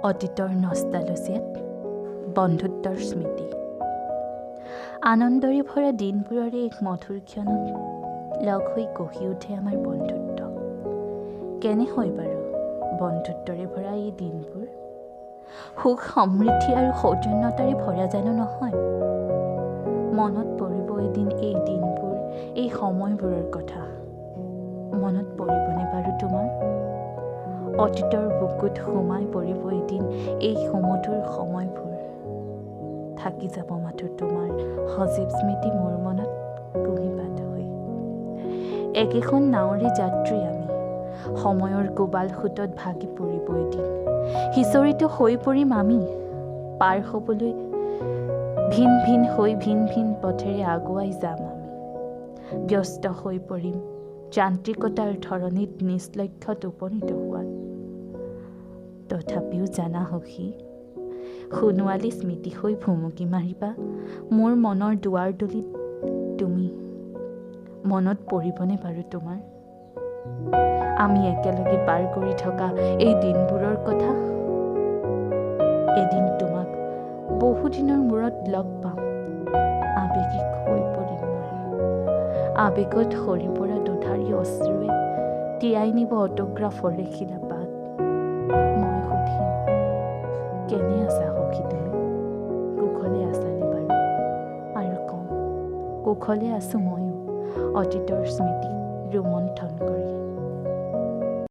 অতিতৰ nostalogiat, বন্ধুত্বৰ স্মৃতি। আনন্দৰে ভৰা দিনবোৰৰে এক মধুৰ ক্ষণত লগ হৈ গঢ়ি উঠে আমাৰ বন্ধুত্ব। কেনে হয় বাৰু বন্ধুত্বৰে ভৰা এই দিনবোৰ? সুখ, সমৃদ্ধি আৰু সৌজন্যতাৰে ভৰা জানো নহয়? মনত পৰিব এদিন এই দিনবোৰ, এই সময়বোৰৰ কথা। মনত পৰিবনে বাৰু তোমাৰ? অতীতৰ বুকুত সোমাই পৰিব এদিন এই সুমধুৰ সময়বোৰ। থাকি যাব মাথো তোমাৰ সজীৱ স্মৃতি মোৰ মনত কুঁহিপাত হৈ। একেখন নাৱৰে যাত্ৰী আমি, সময়ৰ কোবাল সোঁতত ভাগি পৰিব এদিন। সিঁচৰিত হৈ পৰিম আমি, পাৰ হ'বলৈ ভিন ভিন হৈ ভিন ভিন পথেৰে আগুৱাই যাম আমি। ব্যস্ত হৈ পৰিম যান্ত্ৰিকতাৰ ধৰণিত নিজ লক্ষ্যত উপনীত হোৱাত। তথাপিও জানা সখী, সোণোৱালী স্মৃতি হৈ ভুমুকি মাৰিবা মোৰ মনৰ দুৱাৰদলিত তুমি। মনত পৰিবনে বাৰু তোমাৰ আমি একেলগে পাৰ কৰি থকা এই দিনবোৰৰ কথা? এদিন তোমাক বহুদিনৰ মূৰত লগ পাম, আৱেগিক হৈ পৰিম মই। আৱেগত সৰি পৰা দুধাৰি অশ্ৰুৱে তিয়াই নিব অট'গ্ৰাফৰ লেখিলা পাত। মই সুধিম, কেনে আছা সখী তুমি? কুশলে আছানে বাৰু? আৰু কম, কুশলে আছোঁ ময়ো, অতীতৰ স্মৃতি ৰোমন্থন কৰি।